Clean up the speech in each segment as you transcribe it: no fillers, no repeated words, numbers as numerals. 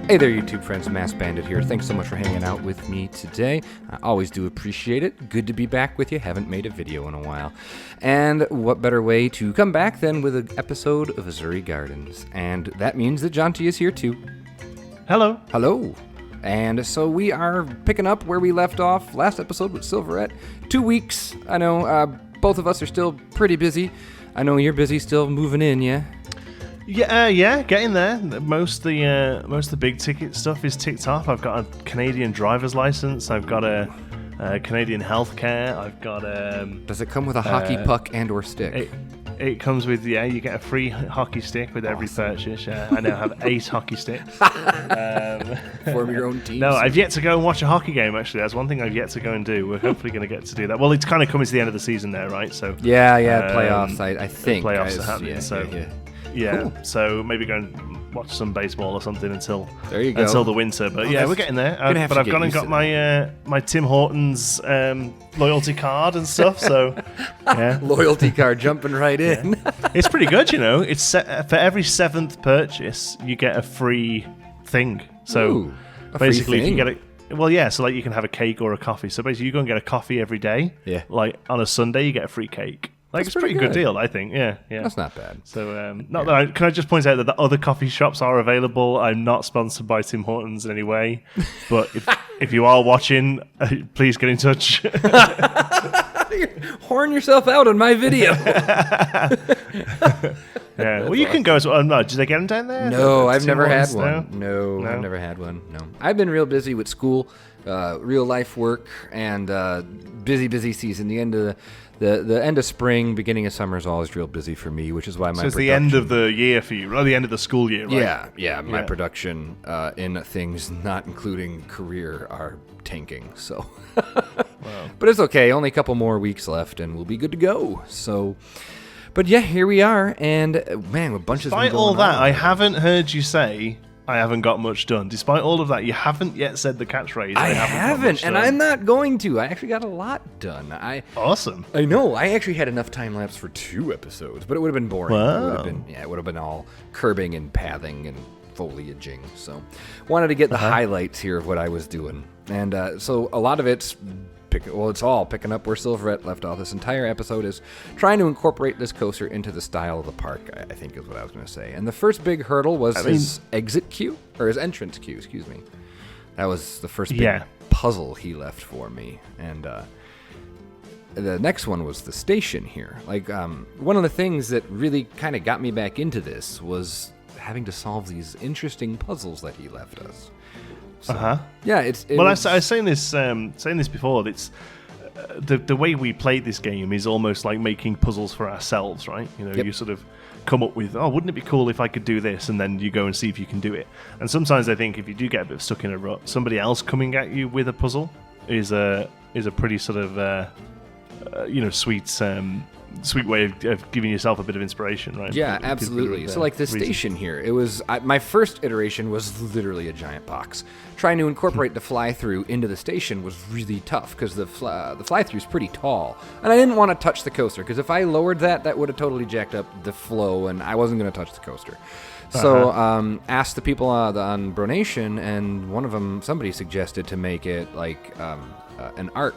Hey there, YouTube friends, maskedbandit here. Thanks so much for hanging out with me today. I always do appreciate it. Good to be back with you. Haven't made a video in a while. And what better way to come back than with an episode of Uzuri Gardens. And that means that Jonty is here too. Hello. Hello. And so we are picking up where we left off last episode with Silvarret. 2 weeks. I know both of us are still pretty busy. I know you're busy still moving in, yeah? Yeah, getting there. Most of the big ticket stuff is ticked off. I've got a Canadian driver's license. I've got a Canadian healthcare. I've got Does it come with a hockey puck and or stick? It comes with, you get a free hockey stick with every purchase. I now have 8 hockey sticks. Form your own team. No, I've yet to go and watch a hockey game, actually. That's one thing I've yet to go and do. We're hopefully going to get to do that. Well, it's kind of coming to the end of the season there, right? So Yeah, playoffs, I think. Playoffs are happening, Yeah. Cool. So maybe go and watch some baseball or something until the winter. But we're getting there. But I've gone and got my Tim Hortons loyalty card and stuff. So loyalty card jumping right in. Yeah. It's pretty good, you know. It's for every 7th purchase you get a free thing. So basically, if you get it. So like you can have a cake or a coffee. So basically, you go and get a coffee every day. Yeah. Like on a Sunday, you get a free cake. It's a pretty good deal, I think. Yeah. That's not bad. So, can I just point out that the other coffee shops are available? I'm not sponsored by Tim Hortons in any way, but if you are watching, please get in touch. Horn yourself out on my video. Well, you can go as well. No, did they get them down there? No, I've never had one. No, I've never had one. No, I've been real busy with school, real life work, and busy season. The end of spring, beginning of summer is always real busy for me, which is why my. So it's the end of the year for you, or the end of the school year, right? Yeah. My production in things not including career are tanking. So, but it's okay. Only a couple more weeks left, and we'll be good to go. So. But yeah, here we are, and man, a bunch of. Despite all that, I haven't heard you say I haven't got much done. Despite all of that, you haven't yet said the catchphrase. I haven't, and I'm not going to. I actually got a lot done. Awesome. I know. I actually had enough time lapse for 2 episodes, but it would have been boring. Wow. It would have been all curbing and pathing and foliaging. So, wanted to get the highlights here of what I was doing, and so a lot of it's. It's all picking up where Silvarret left off. This entire episode is trying to incorporate this coaster into the style of the park, I think is what I was going to say. And the first big hurdle was his exit queue, or his entrance queue, excuse me. That was the first big puzzle he left for me. And the next one was the station here. Like, one of the things that really kind of got me back into this was having to solve these interesting puzzles that he left us. So, yeah, I was saying this before. It's the way we played this game is almost like making puzzles for ourselves, right? You know, you sort of come up with, wouldn't it be cool if I could do this, and then you go and see if you can do it. And sometimes I think if you do get a bit stuck in a rut, somebody else coming at you with a puzzle is a pretty sort of sweet way of giving yourself a bit of inspiration, right? Yeah, absolutely. So like the station here, it was my first iteration was literally a giant box. Trying to incorporate the fly-through into the station was really tough because the fly-through is pretty tall, and I didn't want to touch the coaster because if I lowered that would have totally jacked up the flow, and I wasn't going to touch the coaster. So asked the people on Bronation, and one of them, somebody suggested to make it like an arc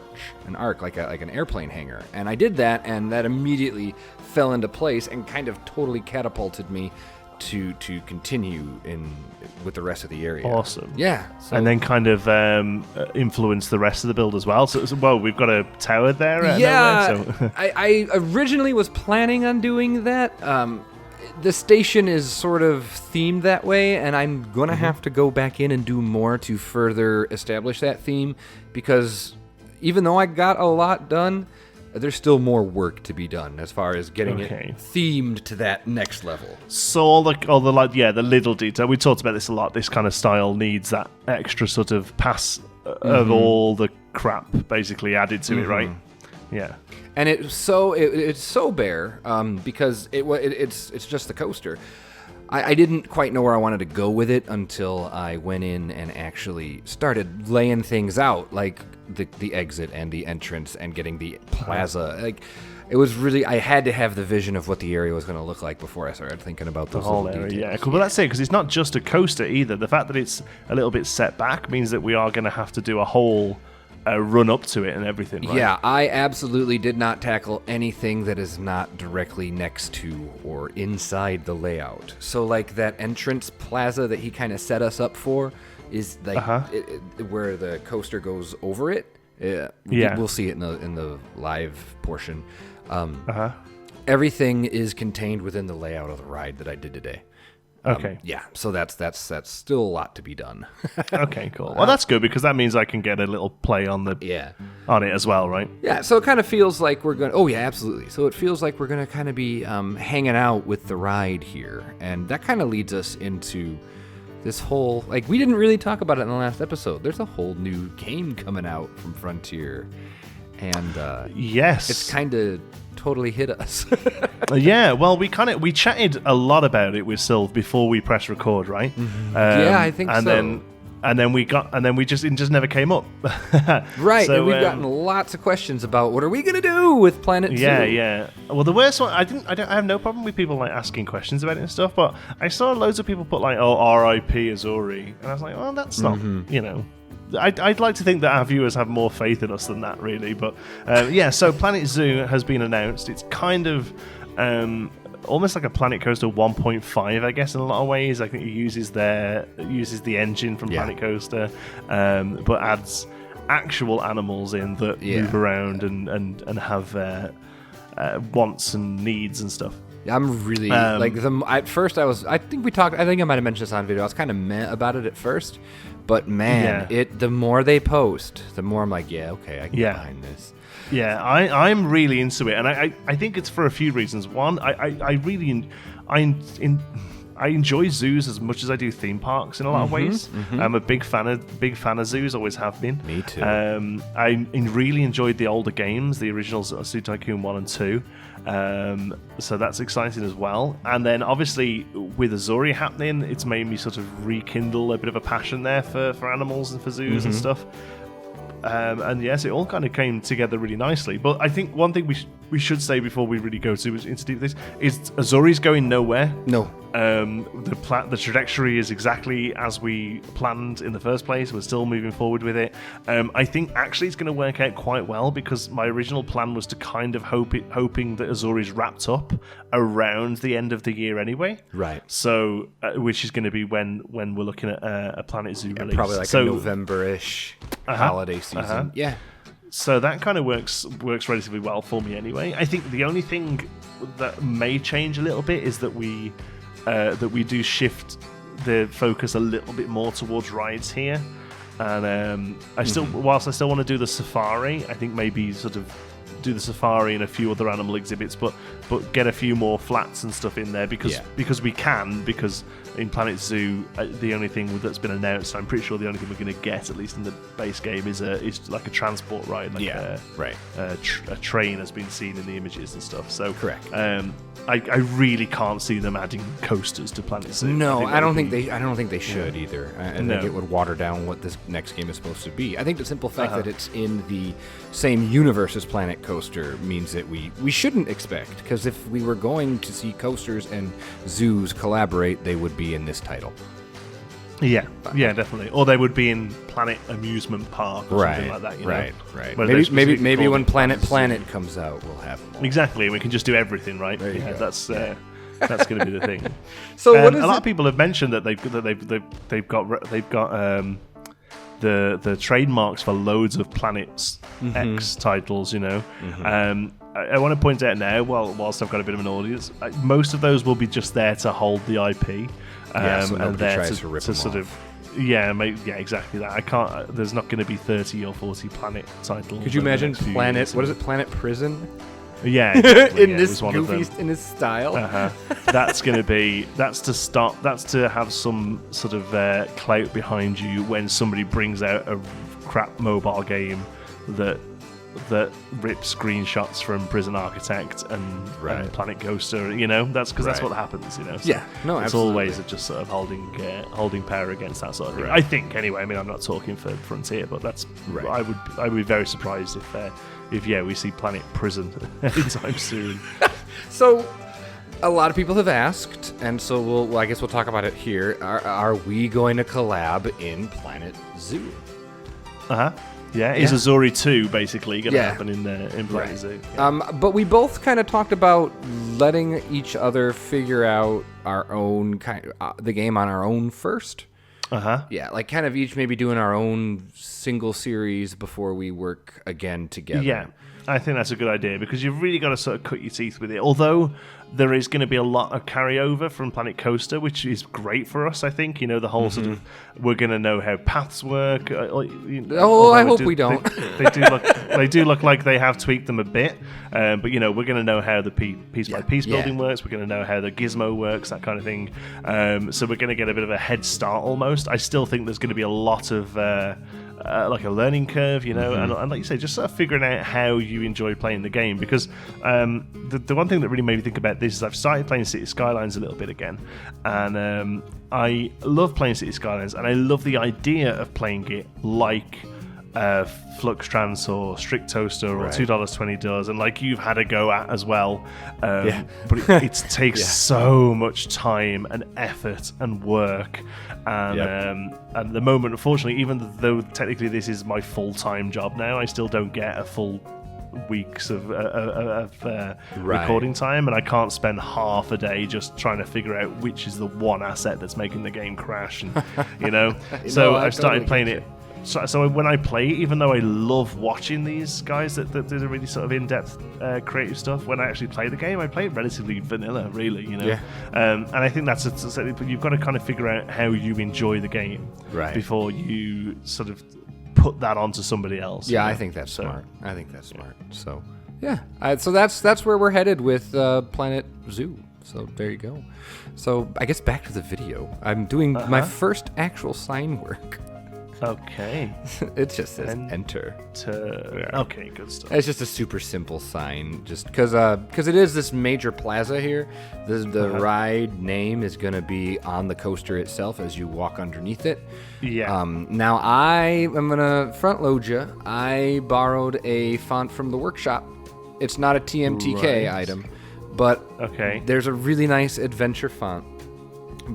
like an airplane hangar, and I did that, and that immediately fell into place and kind of totally catapulted me to continue with the rest of the area. Awesome. Yeah. So, and then kind of influence the rest of the build as well. So we've got a tower there. I originally was planning on doing that. The station is sort of themed that way, and I'm going to have to go back in and do more to further establish that theme, because even though I got a lot done, there's still more work to be done as far as getting it themed to that next level. So all the little detail, we talked about this a lot, this kind of style needs that extra sort of pass of all the crap basically added to it, right? Yeah. And it's so bare because it's just the coaster. I didn't quite know where I wanted to go with it until I went in and actually started laying things out, like the exit and the entrance and getting the plaza. Like, it was really, I had to have the vision of what the area was going to look like before I started thinking about those whole little area. details. Yeah, cool. But that's it, because it's not just a coaster either. The fact that it's a little bit set back means that we are going to have to do a whole run up to it and everything, right? Yeah, I absolutely did not tackle anything that is not directly next to or inside the layout. So, like, that entrance plaza that he kind of set us up for is like where the coaster goes over it. We'll see it in the live portion. Everything is contained within the layout of the ride that I did today. Okay. Yeah, so that's still a lot to be done. Okay, cool. Well, that's good, because that means I can get a little play on on it as well, right? Yeah, so it kind of feels like we're going to... Oh, yeah, absolutely. So it feels like we're going to kind of be hanging out with the ride here. And that kind of leads us into this whole... Like, we didn't really talk about it in the last episode. There's a whole new game coming out from Frontier. And yes, it's kind of totally hit us. Yeah, well, we chatted a lot about it with Silv before we press record, right? Mm-hmm. Yeah, I think so. And then it just never came up. Right, so, and we've gotten lots of questions about what are we gonna do with Planet Zoo. Yeah. Well, the worst one, I have no problem with people like asking questions about it and stuff, but I saw loads of people put like, "Oh, R.I.P. Uzuri," and I was like, "Well, that's not, you know." I'd like to think that our viewers have more faith in us than that, really. But so Planet Zoo has been announced. It's kind of almost like a Planet Coaster 1.5, I guess, in a lot of ways. I think it uses the engine from Planet Coaster, but adds actual animals in that move around and have wants and needs and stuff. I'm really at first I think I might have mentioned this on video. I was kind of meh about it at first, but man, the more they post, the more I'm like, yeah, okay, I can get behind this. Yeah, I'm really into it, and I think it's for a few reasons. One, I really enjoy zoos as much as I do theme parks in a lot of ways. I'm a big fan of zoos, always have been. Me too. I really enjoyed the older games, the originals, Zoo Tycoon 1 and 2. So that's exciting as well. And then obviously with Uzuri happening, it's made me sort of rekindle a bit of a passion there for animals and for zoos and stuff. And yes, it all kind of came together really nicely. But I think one thing we should say before we really go into deep this is Uzuri's going nowhere. No. The trajectory is exactly as we planned in the first place. We're still moving forward with it. I think actually it's going to work out quite well, because my original plan was to kind of hoping that Uzuri's wrapped up around the end of the year anyway. Right. So, which is going to be when we're looking at a Planet Zoo release. Probably like a November-ish holiday season. Yeah. So that kind of works relatively well for me anyway. I think the only thing that may change a little bit is that we do shift the focus a little bit more towards rides here, and whilst I still want to do the safari, I think maybe sort of do the safari and a few other animal exhibits, but get a few more flats and stuff in there because we can, because in Planet Zoo the only thing that's been announced, I'm pretty sure the only thing we're going to get, at least in the base game, is like a transport ride, like a train has been seen in the images and stuff. So correct. I really can't see them adding coasters to Planet Zoo. No, I don't think they should either. I think it would water down what this next game is supposed to be. I think the simple fact that it's in the same universe as Planet Coaster means that we shouldn't expect, because if we were going to see coasters and zoos collaborate, they would be in this title. Yeah, definitely. Or they would be in Planet Amusement Park or something like that. You know? Right. Maybe when Planet comes out, we'll have them all. Exactly, we can just do everything, right? There you go. That's going to be the thing. So a lot of people have mentioned that they've got the trademarks for loads of Planet X titles. You know, I want to point out now, whilst I've got a bit of an audience, most of those will be just there to hold the IP. So and there tries to rip them sort off. Exactly that. I can't. There's not going to be 30 or 40 Planet titles. Could you imagine Planet? What is it? Planet Prison? Yeah, exactly. in this goofy, in this style. That's going to be. That's to have some sort of clout behind you when somebody brings out a crap mobile game that that rips screenshots from Prison Architect and Planet Coaster. That's because that's what happens. So yeah, no, it's absolutely. always just sort of holding power against that sort of thing. I think anyway. I mean, I'm not talking for Frontier, but that's I would be very surprised if we see Planet Prison anytime soon. So a lot of people have asked, and so I guess we'll talk about it here. Are we going to collab in Planet Zoo? Yeah, is Uzuri 2 basically going to happen in Planet Zoo? Yeah. But we both kind of talked about letting each other figure out our own the game on our own first. Yeah, like kind of each maybe doing our own single series before we work again together. Yeah, I think that's a good idea because you've really got to sort of cut your teeth with it. Although there is going to be a lot of carryover from Planet Coaster, which is great for us, I think. The whole sort of, we're going to know how paths work. I hope we don't. They do look like they have tweaked them a bit. But, we're going to know how the piece-by-piece building works. We're going to know how the gizmo works, that kind of thing. So we're going to get a bit of a head start almost. I still think there's going to be a lot of... like a learning curve, and like you say, just sort of figuring out how you enjoy playing the game. Because the one thing that really made me think about this is I've started playing City Skylines a little bit again, and I love playing City Skylines, and I love the idea of playing it like Flux Trans or Strict Toaster or $2.20 and like you've had a go at as well, but it takes so much time and effort and work, and at the moment, unfortunately, even though technically this is my full-time job now, I still don't get a full weeks of recording time, and I can't spend half a day just trying to figure out which is the one asset that's making the game crash, and so I've started playing it. So when I play, even though I love watching these guys that do the really sort of in-depth creative stuff, when I actually play the game, I play it relatively vanilla, really, and I think that's you've got to kind of figure out how you enjoy the game before you sort of put that onto somebody else. Yeah, I think that's smart. So so that's where we're headed with Planet Zoo. So there you go. So I guess back to the video. I'm doing my first actual sign work. Okay. It just says enter. Okay, good stuff. It's just a super simple sign, just because it is this major plaza here. The ride name is going to be on the coaster itself as you walk underneath it. Yeah. Now I am going to front load you. I borrowed a font from the workshop. It's not a TMTK item, but there's a really nice adventure font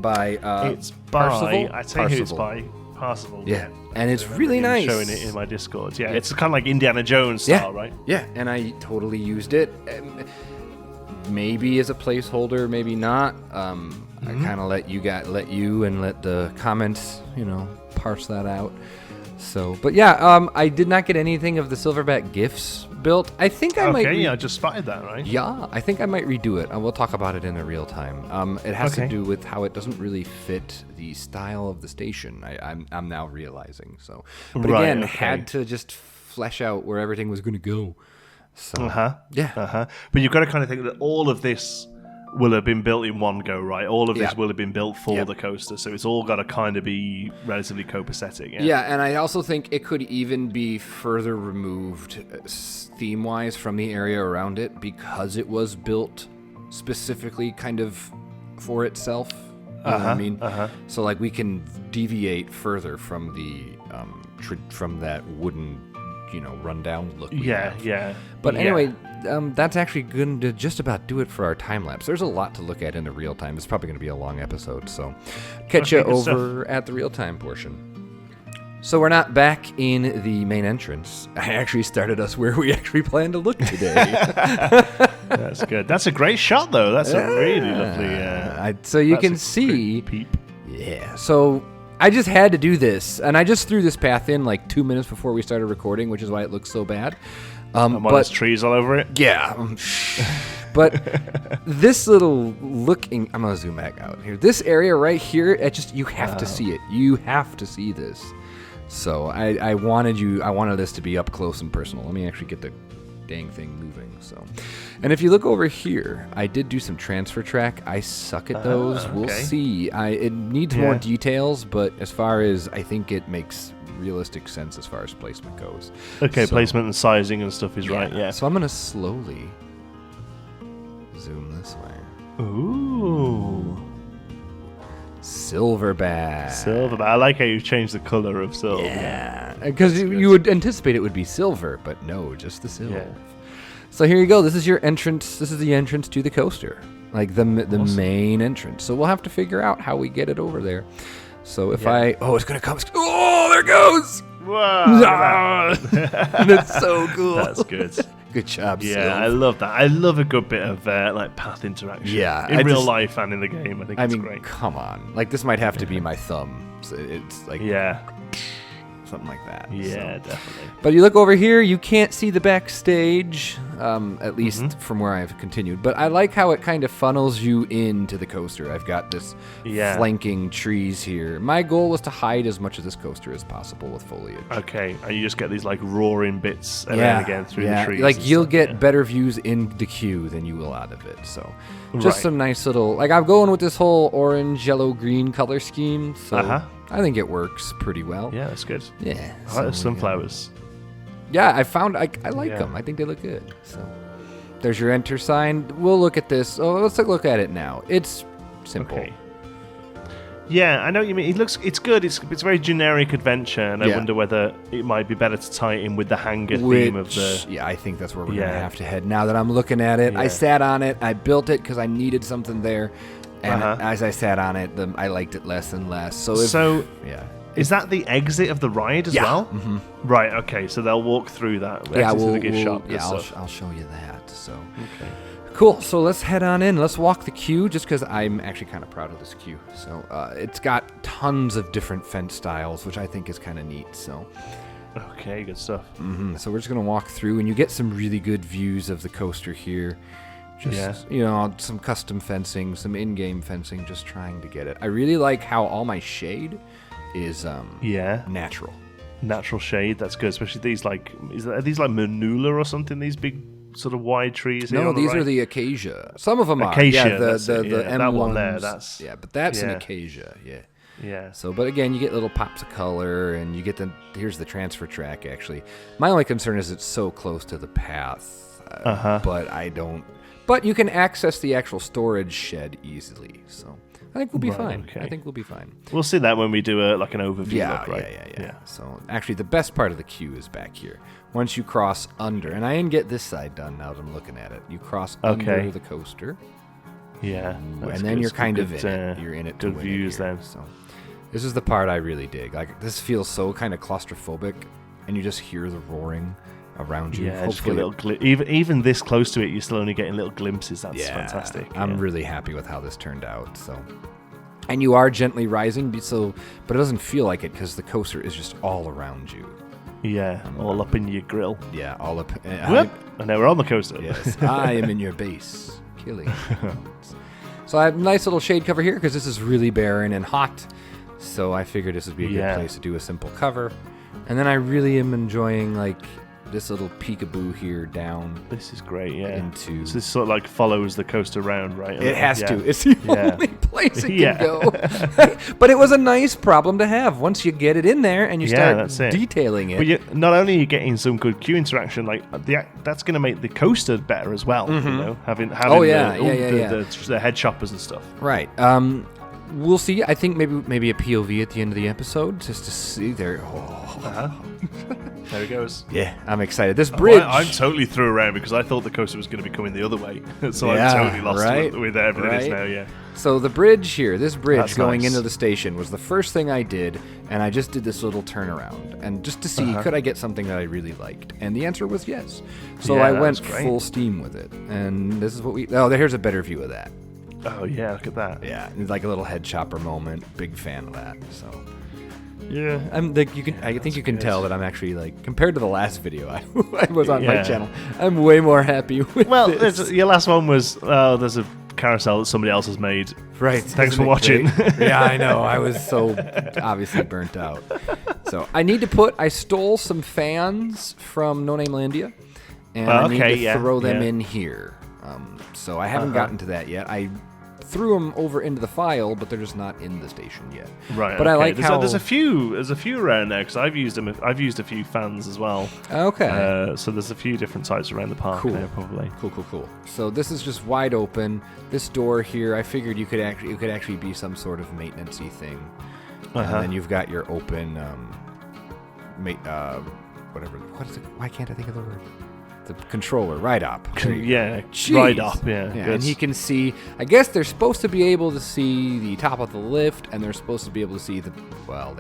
by it's by Parsival. I tell you who it's by. Possible, and it's really nice. Showing it in my Discord, it's kind of like Indiana Jones style, right? Yeah, and I totally used it. Maybe as a placeholder, maybe not. I kind of let you and let the comments, parse that out. So, but I did not get anything of the Silverback gifts built. I think I might. I just spotted that, right? Yeah, I think I might redo it. We'll talk about it in the real time. It has to do with how it doesn't really fit the style of the station. I'm now realizing. So, but again, had to just flesh out where everything was going to go. So, But you've got to kind of think that all of this will have been built in one go, right? All of this will have been built for the coaster, so it's all got to kind of be relatively copacetic. Yeah, and I also think it could even be further removed theme-wise from the area around it because it was built specifically kind of for itself. You know what I mean? So like we can deviate further from the from that wooden, rundown look. But anyway, that's actually going to just about do it for our time lapse. There's a lot to look at in the real time. It's probably going to be a long episode, so catch you over at the real time portion. So we're not back in the main entrance. I actually started us where we actually plan to look today. That's good. That's a great shot, though. That's a really lovely. So you can see. Peep. Yeah. So I just had to do this, and I just threw this path in like 2 minutes before we started recording, which is why it looks so bad. But there's trees all over it. Yeah. But this little looking, I'm gonna zoom back out here. This area right here, you have to see it. You have to see this. So I wanted this to be up close and personal. Let me actually get the dang thing moving. So, and if you look over here, I did do some transfer track. I suck at those. We'll see. It needs more details, but as far as I think it makes realistic sense as far as placement goes. Okay, placement and sizing and stuff is right, yeah. So I'm going to slowly zoom this way. Ooh. Silverback. Silverback. I like how you've changed the color of silver. Yeah. Because you would anticipate it would be silver, but no, just the silver. Yeah. So here you go. This is your entrance. This is the entrance to the coaster. Like the main entrance. So we'll have to figure out how we get it over there. So if it's going to come. Oh, there it goes. Wow. That's so cool. That's good. Good job, Yeah, Sylv. I love that. I love a good bit of like path interaction. Yeah, in real life and in the game. I think it's great. Come on. Like, this might have to be my thumb. So it's like something like that. Yeah, definitely. But you look over here, you can't see the backstage, at least from where I've continued. But I like how it kind of funnels you into the coaster. I've got this flanking trees here. My goal was to hide as much of this coaster as possible with foliage. Okay, and you just get these like roaring bits every and again through the trees. Like you'll get better views in the queue than you will out of it. So just some nice little, like I'm going with this whole orange, yellow, green color scheme. So I think it works pretty well. Yeah, that's good. Yeah. I like the sunflowers. Yeah, I found I like them. I think they look good. So there's your enter sign. We'll look at this. Oh, let's look at it now. It's simple. Okay. Yeah, I know what you mean. It's good. It's a very generic adventure, and I wonder whether it might be better to tie it in with the hangar theme of the. Yeah, I think that's where we're gonna have to head. Now that I'm looking at it, I sat on it. I built it because I needed something there, and as I sat on it, I liked it less and less. So is that the exit of the ride as well? Mm-hmm. Right. Okay. So they'll walk through that. I'll show you that. So. Okay. Cool, so let's head on in. Let's walk the queue, just because I'm actually kind of proud of this queue. So it's got tons of different fence styles, which I think is kind of neat. So, okay, good stuff. So we're just gonna walk through, and you get some really good views of the coaster here. Just some custom fencing, some in-game fencing, just trying to get it. I really like how all my shade is natural. Natural shade. That's good, especially these like are these like manula or something? These big sort of wide trees here. No, these are the acacia. Some of them acacia, are. Yeah, the M1s. That one there, that's... Yeah, but that's an acacia, Yeah. So, but again, you get little pops of color, and you get here's the transfer track, actually. My only concern is it's so close to the path, but you can access the actual storage shed easily, so I think we'll be fine. Okay. I think we'll be fine. We'll see that when we do an overview look, right? Yeah. So actually, the best part of the queue is back here. Once you cross under, and I didn't get this side done now that I'm looking at it. You cross under the coaster. Yeah. And then you're kind of in it. You're in it to good views then. So this is the part I really dig. Like, this feels so kind of claustrophobic, and you just hear the roaring around you. Yeah, hopefully just get a little even this close to it, you're still only getting little glimpses. That's fantastic. I'm really happy with how this turned out. So, and you are gently rising, but it doesn't feel like it because the coaster is just all around you. Yeah, all up in your grill. Yeah, all up. And now we're on the coaster. Yes, I am in your base, killing. So I have a nice little shade cover here because this is really barren and hot. So I figured this would be a good place to do a simple cover. And then I really am enjoying like this little peekaboo here down. This is great, Into so this sort of like follows the coast around, right? It has to. It's the only place it can go. But it was a nice problem to have once you get it in there and you start detailing it. But not only are you getting some good queue interaction, like that's going to make the coaster better as well. You know, having the head choppers and stuff. Right. We'll see. I think maybe a POV at the end of the episode just to see there. There it goes. Yeah, I'm excited. This bridge. I'm totally threw around because I thought the coaster was going to be coming the other way. So I'm totally lost with everything it is now, yeah. So the bridge here, this bridge going into the station was the first thing I did, and I just did this little turnaround, and just to see could I get something that I really liked, and the answer was yes. So I went full steam with it, and this is what here's a better view of that. Oh yeah, look at that. Yeah, it's like a little head chopper moment. Big fan of that. So. Yeah, I'm like I think you can tell that I'm actually like compared to the last video I was on my channel. I'm way more happy with this. Your last one was there's a carousel that somebody else has made. Right. Thanks for watching. Yeah, I know. I was so obviously burnt out. So I stole some fans from No Name Landia, and I need to throw them in here. So I haven't gotten to that yet. I threw them over into the file, but they're just not in the station yet. Right. But I like how there's a few around there because I've used them. I've used a few fans as well. Okay. So there's a few different types around the park there, probably. Cool. So this is just wide open. This door here, I figured it could actually be some sort of maintenance-y thing. And then you've got your open, whatever. What is it? Why can't I think of the word? The controller, ride op. Ride op, yeah. And he can see, I guess they're supposed to be able to see the top of the lift, and they're supposed to be able to see they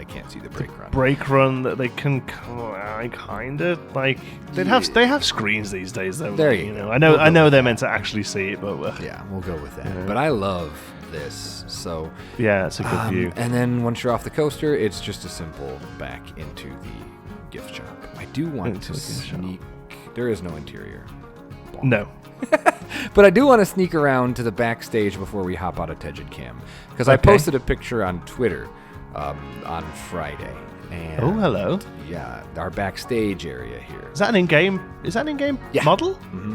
can't see the brake run. Brake run, they can kind of, like, they have screens these days, though. There you go. I know they're meant to actually see it, but... yeah, we'll go with that. Yeah. But I love this, so... yeah, it's a good view. And then once you're off the coaster, it's just a simple back into the gift shop. I do want to sneak... There is no interior. No. But I do want to sneak around to the backstage before we hop out of Tegid Cam. Because I posted a picture on Twitter on Friday. And hello. Yeah, our backstage area here. Is that an in-game model? Mm-hmm.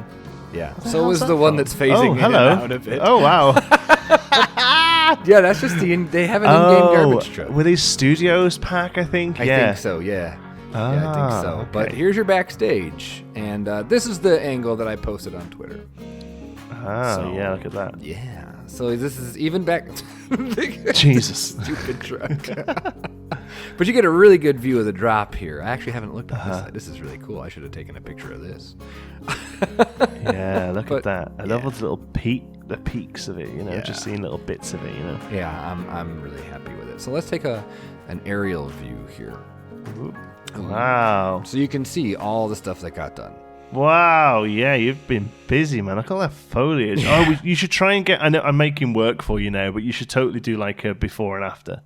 Yeah. So is the one that's phasing in and out of it. Oh, wow. Yeah, that's just they have an in-game garbage truck. With his studios pack, I think? I think so, yeah. Yeah, I think so. Okay. But here's your backstage. And this is the angle that I posted on Twitter. Yeah, look at that. Yeah. So this is even back... Jesus. Stupid truck. But you get a really good view of the drop here. I actually haven't looked at this side. This is really cool. I should have taken a picture of this. Yeah, look at that. I love the little the peaks of it, just seeing little bits of it, Yeah, I'm really happy with it. So let's take an aerial view here. Ooh. Wow. So you can see all the stuff that got done. Wow, yeah, you've been busy, man. Look at all that foliage. You should try and get... I know I'm making work for you now, but you should totally do like a before and after.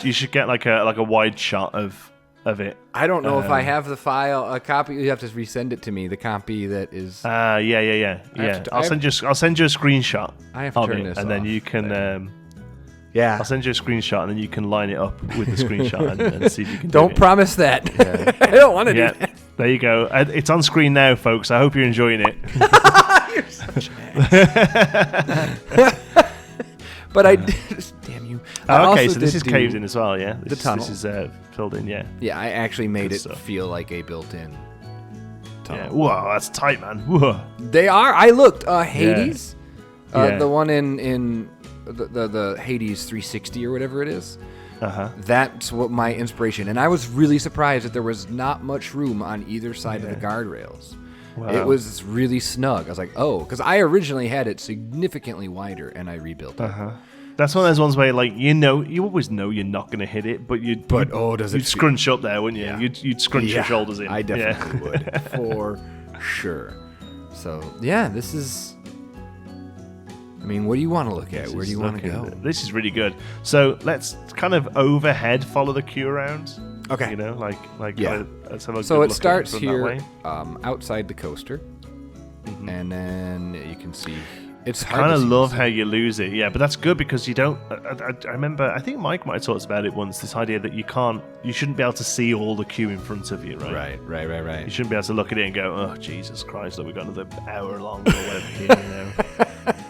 You should get like a wide shot of it. I don't know if I have the file, a copy. You have to resend it to me. The copy that is. Yeah. I'll send you a screenshot. I have to turn this and off. then you can. Yeah. I'll send you a screenshot, and then you can line it up with the screenshot and see if you can. Don't promise that. Yeah. I don't want to do that. There you go. It's on screen now, folks. I hope you're enjoying it. You're such an ass. But I did. Damn you. Okay, so this is caved in as well, yeah? The tunnel. This is filled in, yeah. Yeah, I actually made it feel like a built-in tunnel. Yeah. Whoa, that's tight, man. Whoa. They are. I looked. Hades. The one in the Hades 360 or whatever it is. That's what my inspiration. And I was really surprised that there was not much room on either side of the guardrails. Wow. It was really snug. I was like, because I originally had it significantly wider, and I rebuilt it. That's one of those ones where, like, you always know you're not going to hit it, but you'd scrunch up there, wouldn't you? Yeah. You'd scrunch your shoulders in. I definitely would, for sure. So, yeah, this is... I mean, what do you want to look at? Where do you want to go? This is really good. So let's kind of overhead follow the queue around. Okay. Let's have a so it starts here outside the coaster, and then you can see it's hard. I kind of love how you lose it, but that's good because you don't. I remember, I think Mike might have talked about it once. This idea that you shouldn't be able to see all the queue in front of you, right? Right. You shouldn't be able to look at it and go, "Oh, Jesus Christ, look, we got another hour long or whatever." Here,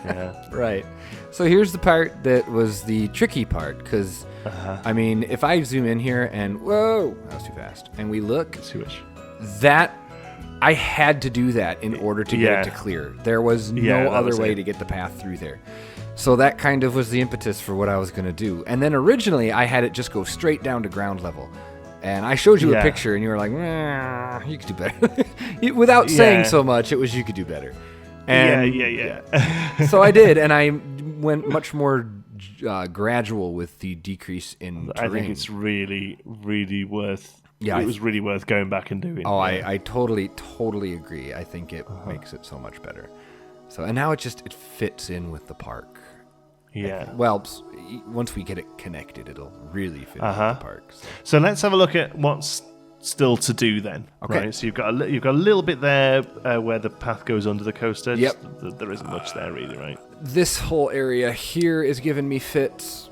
Yeah. Right. So here's the part that was the tricky part, because, I mean, if I zoom in here and, whoa, that was too fast, and we look, I had to do that in order to get it to clear. There was no other way to get the path through there. So that kind of was the impetus for what I was going to do. And then originally, I had it just go straight down to ground level. And I showed you a picture, and you were like, you could do better. Without saying so much, it was you could do better. And so I did, and I went much more gradual with the decrease in terrain. I think it's really, really worth... Yeah, it was really worth going back and doing. Oh, I totally agree. I think it makes it so much better. So, and now it fits in with the park. Yeah. Well, once we get it connected, it'll really fit in with the park. So let's have a look at what's still to do then. Okay. Right? So you've got a little bit there where the path goes under the coaster. Yep. There isn't much there really, right? This whole area here is giving me fits.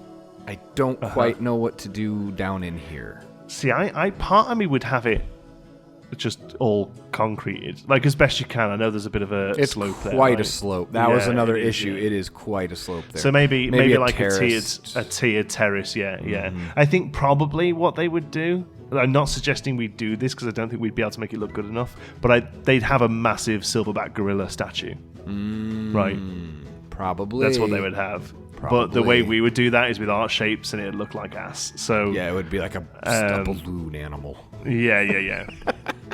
I don't quite know what to do down in here. See, I part of me would have it just all concreted, like as best you can. I know there's a bit of a slope there. It's quite a slope. That was another issue. Yeah. It is quite a slope there. So maybe like terraced. a tiered terrace. Yeah. I think probably what they would do. I'm not suggesting we do this because I don't think we'd be able to make it look good enough. But they'd have a massive silverback gorilla statue, right? Probably. That's what they would have. But the way we would do that is with art shapes, and it'd look like ass. So yeah, it would be like a balloon animal. Yeah.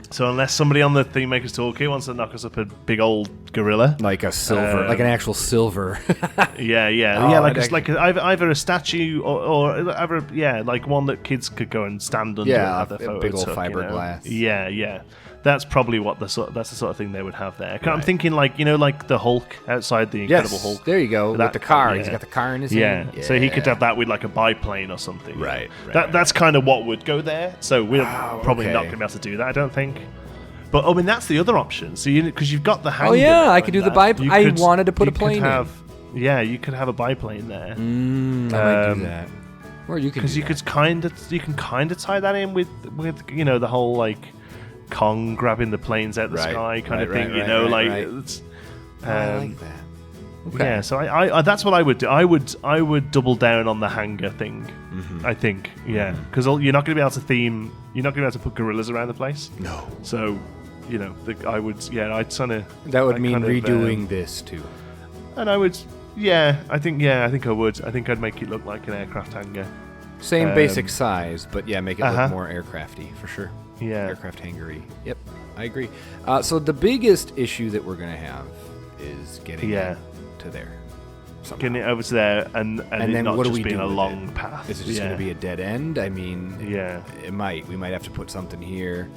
So unless somebody on the Theme Makers Toolkit wants to knock us up a big old gorilla, like a silver, like an actual silver. Either a statue or like one that kids could go and stand under and have their photo big old took, fiberglass. Yeah. That's probably that's the sort of thing they would have there. Right. I'm thinking like the Hulk outside the Incredible Hulk. There you go. With the car, he's got the car in his hand. Yeah, so he could have that with like a biplane or something. Right. That's kind of what would go there. So we're probably not going to be able to do that, I don't think. But I mean, that's the other option. So because you've got the hangar. Oh yeah, I could do the biplane. I wanted to put a plane in. Yeah, you could have a biplane there. I might do that. Or you could. Because you can kind of tie that in with the whole like Kong grabbing the planes out the sky kind of thing. It's. I like that. Okay. Yeah, so I that's what I would do. I would double down on the hangar thing. I think, because you're not going to be able to theme. You're not going to be able to put gorillas around the place. No. So, I would. Yeah, I'd kind of. That would mean redoing this too. And I would. Yeah, I think I would. I think I'd make it look like an aircraft hangar. Same basic size, but make it look more aircrafty for sure. Yeah, aircraft hangar-y. Yep, I agree. So the biggest issue that we're going to have is getting it to there. Somehow. Getting it over to there and then it not what just do we being do a with long it? path. Is it just going to be a dead end? I mean, it might. We might have to put something here.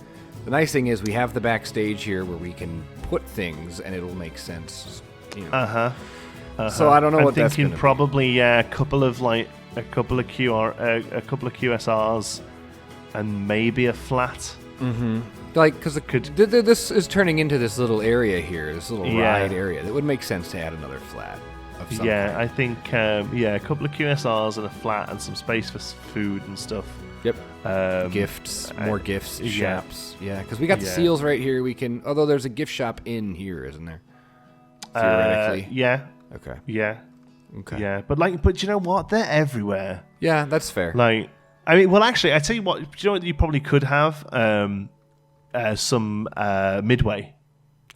The nice thing is we have the backstage here where we can put things and it'll make sense. So I don't know what that's going to be. I'm thinking probably a couple of QSRs and maybe a flat. Like, because this is turning into this little area here, this little ride area. It would make sense to add another flat of some kind. I think, a couple of QSRs and a flat and some space for food and stuff. Yep. Gifts, more gifts, shops. Yeah, because we got the seals right here. We can, although there's a gift shop in here, isn't there? Theoretically. Yeah. Okay. Yeah. Okay. Yeah, but you know what? They're everywhere. Yeah, that's fair. Like, I mean, well, actually, I tell you what. Do you know what you probably could have? Some Midway.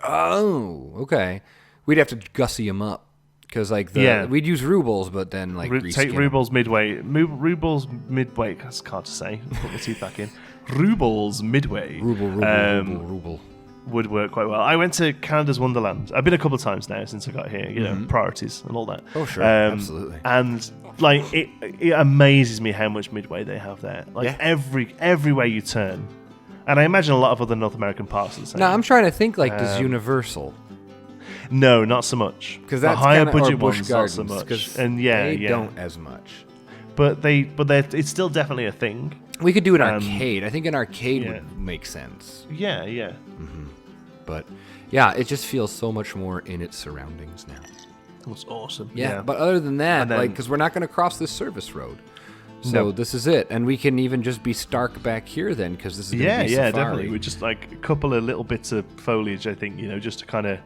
Oh, okay. We'd have to gussy them up because, we'd use rubles, but then take rubles Midway. Rubles Midway. That's hard to say. Put my teeth back in. Rubles Midway. Ruble. Would work quite well. I went to Canada's Wonderland. I've been a couple of times now since I got here. Priorities and all that. Oh sure, absolutely. And it amazes me how much Midway they have there. Everywhere you turn, and I imagine a lot of other North American parks are the same. No, I'm trying to think does Universal? No, not so much. Because that's higher kinda, budget Busch ones, Gardens, not so much. And they don't as much. But it's still definitely a thing. We could do an arcade. I think an arcade would make sense. Yeah. But it just feels so much more in its surroundings now. That's awesome. Yeah, but other than that, because we're not going to cross this service road. So this is it. And we can even just be stark back here then, because this is going to be safari. Definitely. With just a couple of little bits of foliage, I think, just to kind of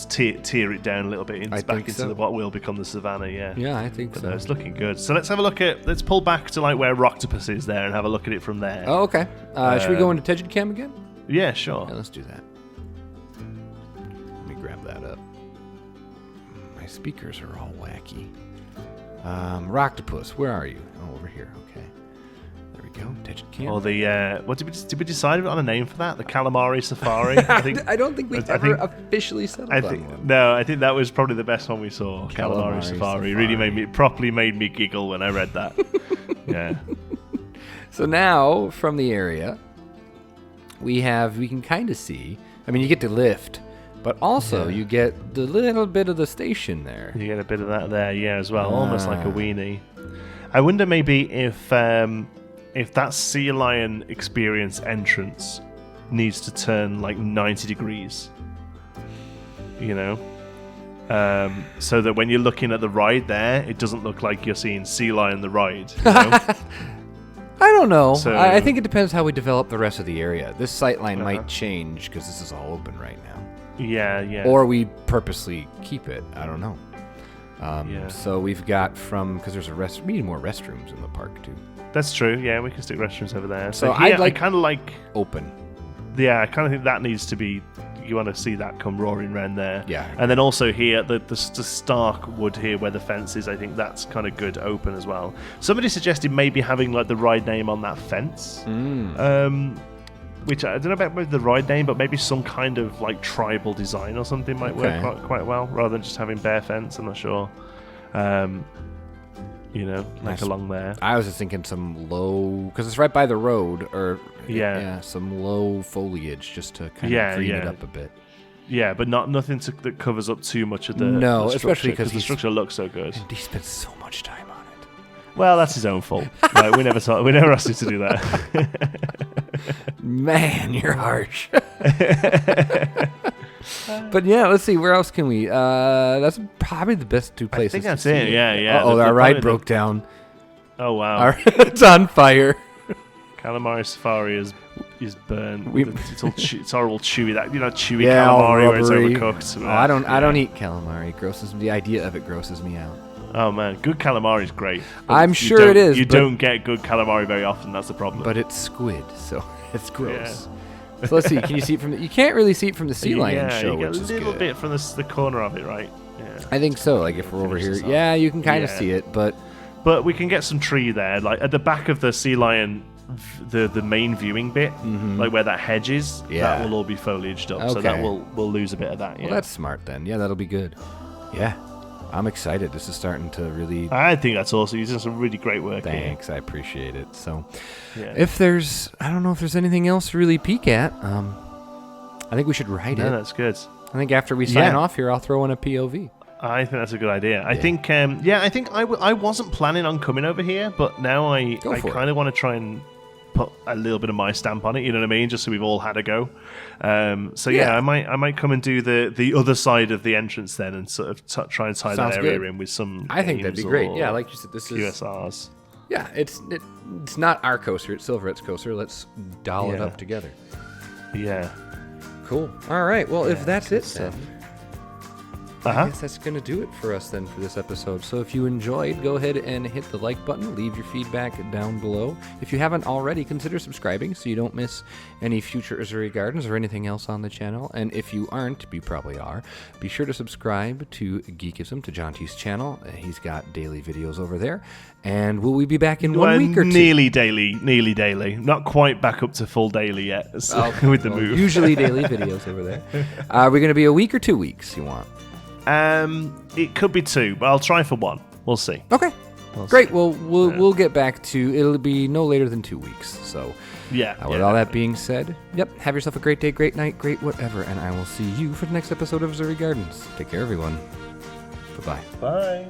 tear it down a little bit back into what will become the savannah. Yeah, I think so. No, it's looking good. So let's pull back to where Rocktopus is there and have a look at it from there. Oh, okay. Should we go into Tegid again? Yeah, sure. Yeah, let's do that. Let me grab that up. My speakers are all wacky. Rocktopus, where are you? Oh, over here. Okay. There we go. Tegid Camp. Or what did we decide on a name for that? The Calamari Safari? I don't think we ever officially settled on one. No, I think that was probably the best one we saw. Calamari Safari. Really made me giggle when I read that. Yeah. So now from the area we can kind of see. I mean, you get to lift, but also you get the little bit of the station there. You get a bit of that there, as well, almost like a weenie. I wonder maybe if that sea lion experience entrance needs to turn 90 degrees, so that when you're looking at the ride there, it doesn't look like you're seeing Sea Lion the ride. I don't know. So- I think it depends how we develop the rest of the area. This sightline might change because this is all open right now. Yeah. Or we purposely keep it. I don't know. Yeah. So we've got because there's we need more restrooms in the park too. That's true. Yeah, we can stick restrooms over there. So here, I kind of like open. Yeah, I kind of think that needs to be. You want to see that come roaring round there. Yeah. And then also here, the stark wood here where the fence is, I think that's kind of good open as well. Somebody suggested maybe having like the ride name on that fence. Which I don't know about the ride name, but maybe some kind of like tribal design or something might work quite well, rather than just having bare fence. I'm not sure. Along there. I was just thinking some low, because it's right by the road, or some low foliage just to kind of green it up a bit. Yeah, but nothing that covers up too much of the no, the especially because the structure looks so good. And he spent so much time on it. Well, that's his own fault. Right, we never asked him to do that. Man, you're harsh. But yeah, let's see. Where else can we? That's probably the best two places. I think that's it. Yeah. Oh, our ride broke down. Oh wow! It's on fire. Calamari Safari is burned. It's horrible chewy. That chewy Yeah, calamari where it's rubbery. overcooked. Oh, I don't eat calamari. It grosses me. The idea of it grosses me out. Oh man, good calamari is great. I'm sure it is. You don't get good calamari very often. That's the problem. But it's squid, so it's gross. Yeah. So let's see. Can you see it from? You can't really see it from the sea lion show, you get which is a little good. bit from the corner of it, right? Yeah. I think so. Like if we're over here, you can kind of see it, but we can get some tree there, like at the back of the sea lion. The main viewing bit, like where that hedge is, that will all be foliaged up. So that we'll lose a bit of that. Yeah. Well, that's smart then. Yeah, that'll be good. Yeah, I'm excited. This is starting to really. I think that's awesome. You're doing some really great work. Thanks, I appreciate it. So, if I don't know if there's anything else to really peek at. I think we should write it. That's good. I think after we sign off here, I'll throw in a POV. I think that's a good idea. I think, I wasn't planning on coming over here, but now I kind of want to try and put a little bit of my stamp on it. You know what I mean? Just so we've all had a go. I might come and do the other side of the entrance then, and sort of try and tie that area in with some. I think that'd be great. Yeah, like you said, this is QSRs. Yeah, it's not our coaster. It's Silvarret's coaster. Let's doll it up together. Yeah. Cool. All right. Well, if that's it, then. I guess that's going to do it for us then for this episode. So if you enjoyed, go ahead and hit the like button. Leave your feedback down below. If you haven't already, consider subscribing so you don't miss any future Uzuri Gardens or anything else on the channel. And if you aren't, you probably are, be sure to subscribe to Geekism, to Jonty's channel. He's got daily videos over there. And will we be back in 1 week or two? Nearly daily. Not quite back up to full daily yet with the move. Usually daily videos over there. Are we going to be a week or 2 weeks you want? It could be 2, but I'll try for 1. We'll see. Okay. Great. Well, we'll get back to. It'll be no later than 2 weeks. So, with all that being said, have yourself a great day, great night, great whatever, and I will see you for the next episode of Uzuri Gardens. Take care, everyone. Bye-bye. Bye.